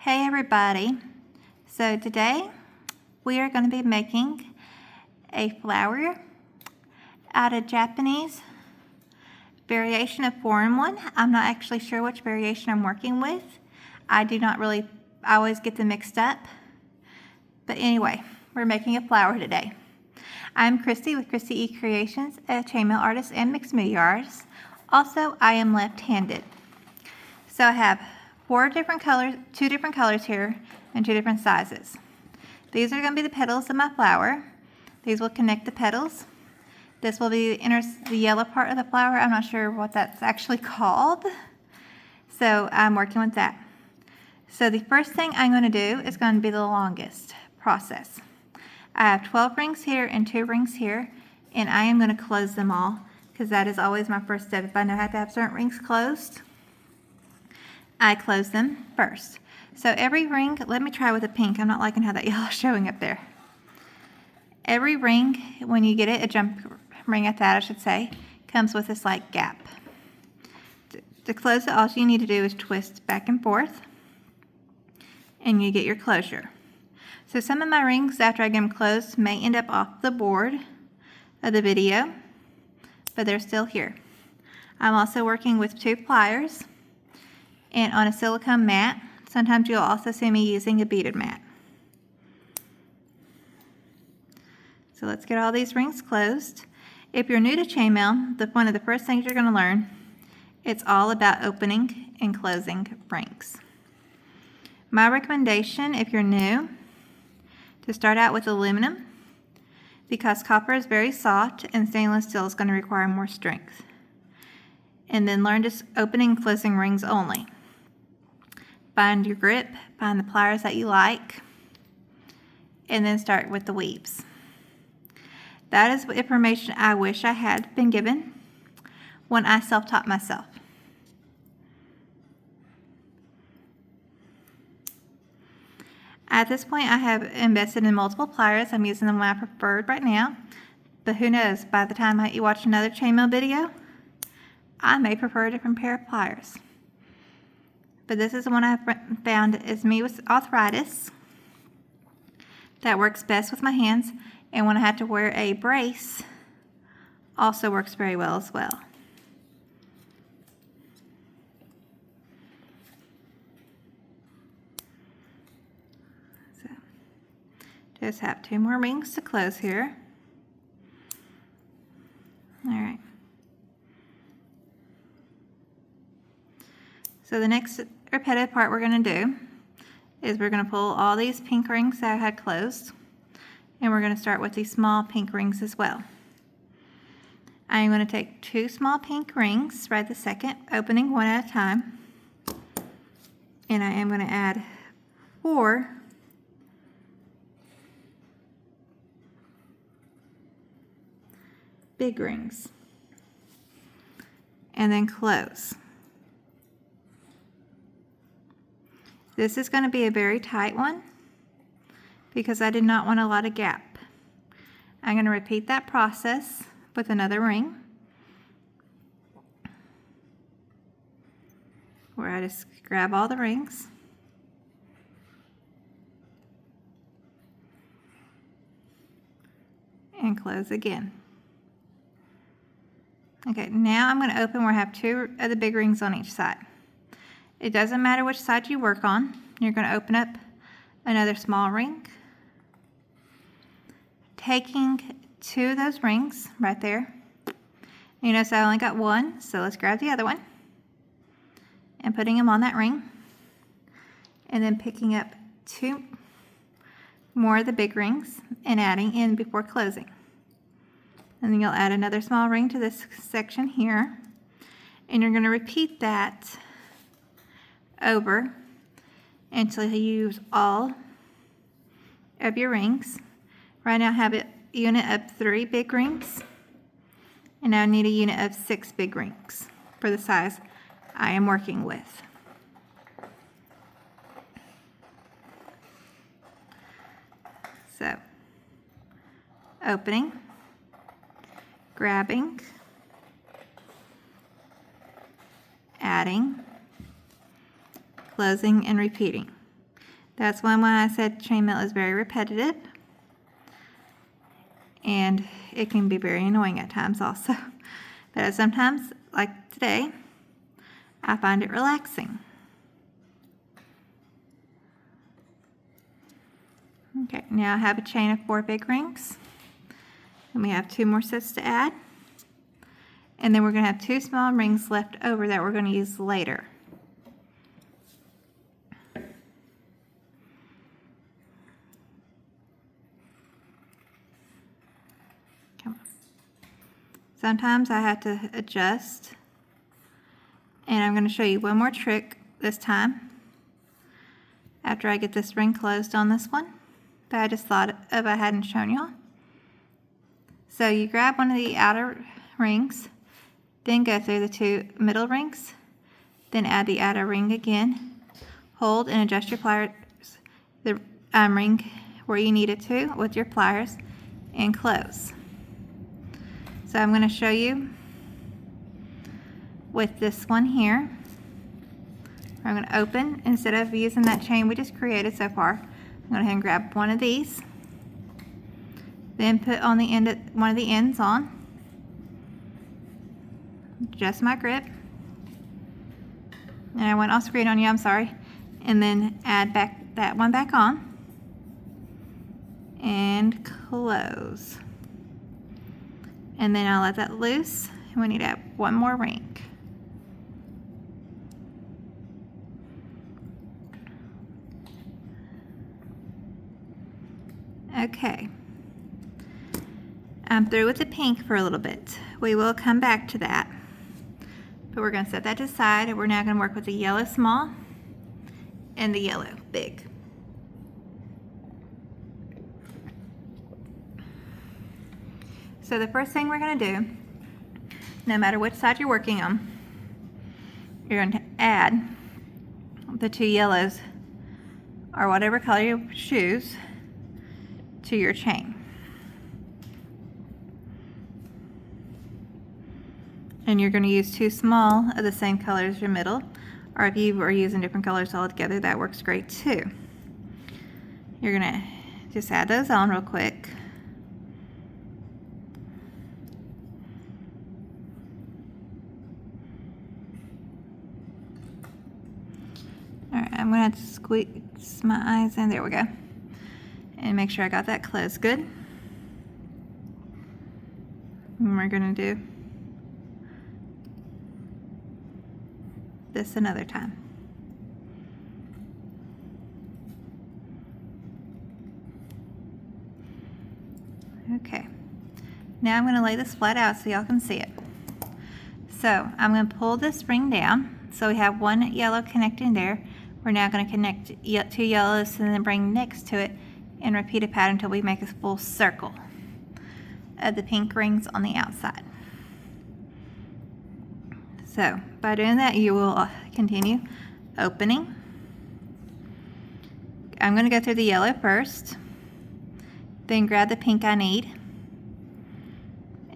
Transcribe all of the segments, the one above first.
Hey everybody, so today we are going to be making a flower out of Japanese variation of 4-in-1. I'm not actually sure which variation I'm working with. I always get them mixed up. But anyway, we're making a flower today. I'm Christy with Christy E Creations, a chainmail artist and mixed media artist. Also, I am left-handed. So I have 4 different colors, 2 different colors here, and 2 different sizes. These are going to be the petals of my flower. These will connect the petals. This will be the yellow part of the flower. I'm not sure what that's actually called. So I'm working with that. So the first thing I'm going to do is going to be the longest process. I have 12 rings here and 2 rings here, and I am going to close them all because that is always my first step. If I know how to have certain rings closed, I close them first. So every ring, let me try with the pink. I'm not liking how that yellow is showing up there. Every ring, when you get it, a jump ring at that, I should say, comes with a slight gap. To close it, all you need to do is twist back and forth, and you get your closure. So some of my rings, after I get them closed, may end up off the board of the video, but they're still here. I'm also working with 2 pliers and on a silicone mat. Sometimes you'll also see me using a beaded mat. So let's get all these rings closed. If you're new to chainmail, one of the first things you're going to learn, it's all about opening and closing rings. My recommendation, if you're new, to start out with aluminum, because copper is very soft and stainless steel is going to require more strength. And then learn just opening and closing rings only. Find your grip, find the pliers that you like, and then start with the weaves. That is information I wish I had been given when I self-taught myself. At this point, I have invested in multiple pliers. I'm using the one I preferred right now, but who knows, by the time you watch another chainmail video, I may prefer a different pair of pliers. But this is the one I found is me with arthritis. That works best with my hands, and when I have to wear a brace, also works very well as well. So, just have 2 more rings to close here. All right. So the next repeated part we're going to do is we're going to pull all these pink rings that I had closed, and we're going to start with these small pink rings as well. I am going to take 2 small pink rings right this second, opening one at a time, and I am going to add 4 big rings, and then close. This is going to be a very tight one because I did not want a lot of gap. I'm going to repeat that process with another ring where I just grab all the rings and close again. Okay, now I'm going to open where I have 2 of the big rings on each side. It doesn't matter which side you work on. You're going to open up another small ring, taking 2 of those rings right there. You notice I only got 1, so let's grab the other one and putting them on that ring, and then picking up 2 more of the big rings and adding in before closing. And then you'll add another small ring to this section here, and you're going to repeat that over until you use all of your rings. Right now I have a unit of 3 big rings, and I need a unit of 6 big rings for the size I am working with. So, opening, grabbing, adding, closing, and repeating. That's why I said chainmail is very repetitive, and it can be very annoying at times also. But sometimes, like today, I find it relaxing. Okay, now I have a chain of 4 big rings, and we have 2 more sets to add. And then we're going to have 2 small rings left over that we're going to use later. Come on. Sometimes I have to adjust, and I'm going to show you one more trick this time after I get this ring closed on this one that I just thought of I hadn't shown y'all. So you grab one of the outer rings, then go through the 2 middle rings, then add the outer ring again, hold and adjust your pliers, the ring where you need it to with your pliers, and close. So I'm going to show you with this one here. I'm going to open, instead of using that chain we just created so far, I'm going to go ahead and grab one of these, then put on the end of one of the ends on, adjust my grip, and I went off screen on you, I'm sorry, and then add back that one back on and close, and then I'll let that loose, and we need to add one more ring. Okay, I'm through with the pink for a little bit. We will come back to that, but we're going to set that aside, and we're now going to work with the yellow small and the yellow big. So the first thing we're going to do, no matter which side you're working on, you're going to add the 2 yellows, or whatever color you choose, to your chain. And you're going to use 2 small of the same color as your middle, or if you are using different colors all together, that works great too. You're going to just add those on real quick. Alright, I'm going to have to squeeze my eyes in. There we go. And make sure I got that closed good. And we're going to do this another time. Okay, now I'm going to lay this flat out so y'all can see it. So I'm going to pull this ring down, so we have 1 yellow connecting there. We're now going to connect 2 yellows and then bring next to it and repeat a pattern until we make a full circle of the pink rings on the outside. So by doing that, you will continue opening. I'm going to go through the yellow first, then grab the pink I need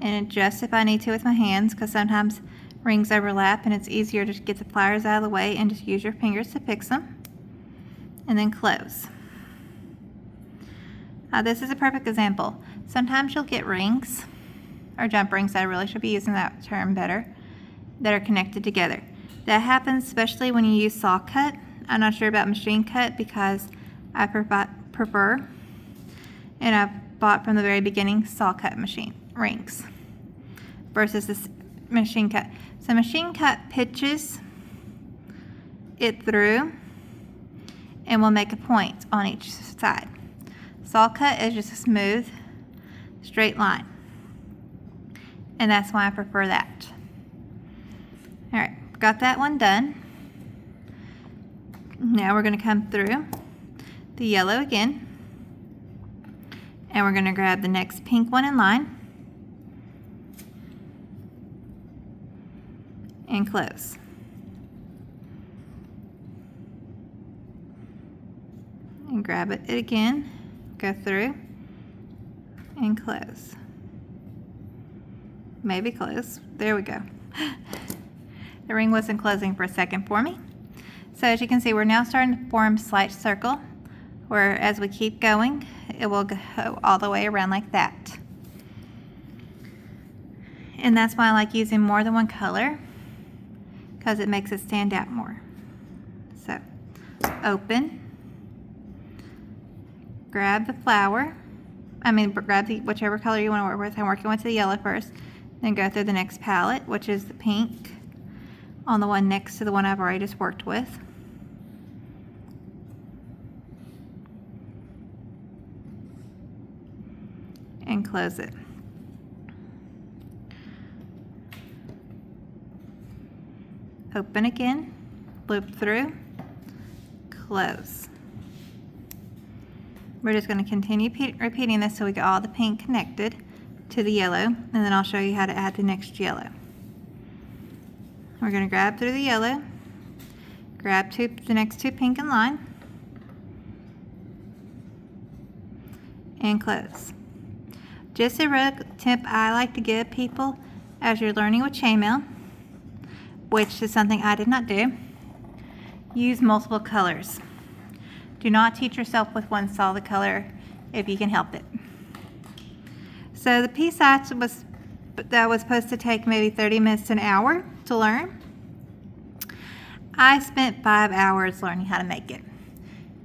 and adjust if I need to with my hands, because sometimes rings overlap and it's easier to get the pliers out of the way and just use your fingers to fix them, and then close. This is a perfect example. Sometimes you'll get rings, or jump rings, I really should be using that term better, that are connected together. That happens especially when you use saw cut. I'm not sure about machine cut because I prefer, and I've bought from the very beginning, saw cut machine rings versus this machine cut. So machine cut pitches it through and will make a point on each side. Saw cut is just a smooth, straight line, and that's why I prefer that. All right, got that one done. Now we're going to come through the yellow again, and we're going to grab the next pink one in line and close. And grab it again, go through and close. Maybe close. There we go. The ring wasn't closing for a second for me. So as you can see, we're now starting to form a slight circle where as we keep going, it will go all the way around like that. And that's why I like using more than one color, because it makes it stand out more. So, open, grab the flower, grab whichever color you want to work with. I'm working with the yellow first, then go through the next palette, which is the pink, on the one next to the one I've already just worked with. And close it. Open again, loop through, close. We're just going to continue repeating this so we get all the pink connected to the yellow, and then I'll show you how to add the next yellow. We're going to grab through the yellow, grab the next two pink in line, and close. Just a real tip I like to give people as you're learning with chainmail, which is something I did not do: use multiple colors. Do not teach yourself with one solid color if you can help it. So the piece that was supposed to take maybe 30 minutes to an hour to learn, I spent 5 hours learning how to make it.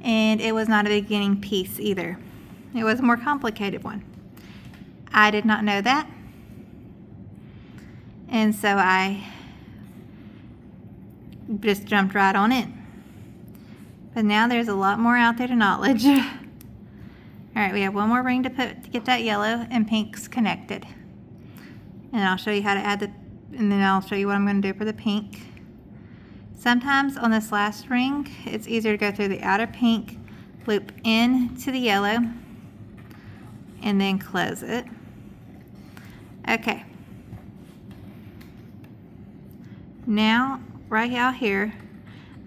And it was not a beginning piece either. It was a more complicated one. I did not know that. And so I just jumped right on it. But now there's a lot more out there to knowledge. All right, we have one more ring to get that yellow and pinks connected. And I'll show you how to add and then I'll show you what I'm going to do for the pink. Sometimes on this last ring, it's easier to go through the outer pink, loop into the yellow, and then close it. Okay. Now, right out here,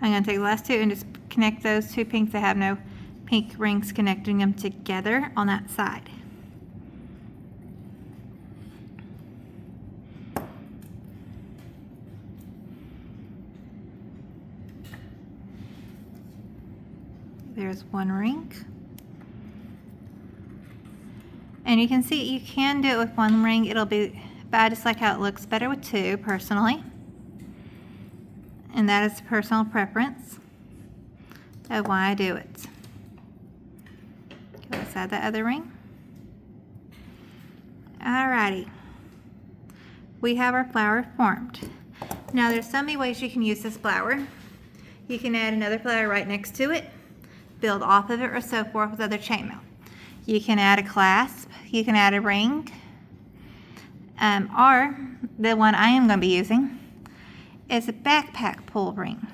I'm going to take the last two and just connect those two pinks that have no pink rings connecting them together on that side. There's one ring. And you can see you can do it with one ring. But I just like how it looks better with two personally. And that is personal preference of why I do it. Okay, let's add that other ring. Alrighty. We have our flower formed. Now there's so many ways you can use this flower. You can add another flower right next to it, build off of it, or so forth with other chainmail. You can add a clasp, you can add a ring, or the one I am going to be using is a backpack pull ring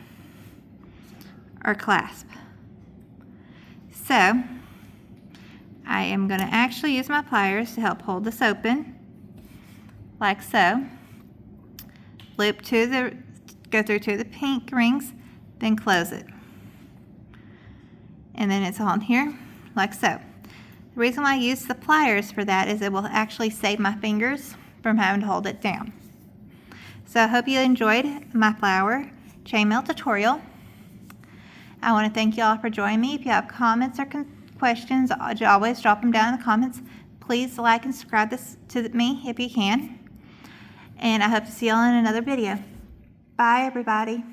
or clasp. So I am going to actually use my pliers to help hold this open, like so. Go through to the pink rings, then close it. And then it's on here, like so. The reason why I use the pliers for that is it will actually save my fingers from having to hold it down. So I hope you enjoyed my flower chainmail tutorial. I want to thank you all for joining me. If you have comments or questions, always drop them down in the comments. Please like and subscribe to me if you can. And I hope to see you all in another video. Bye, everybody.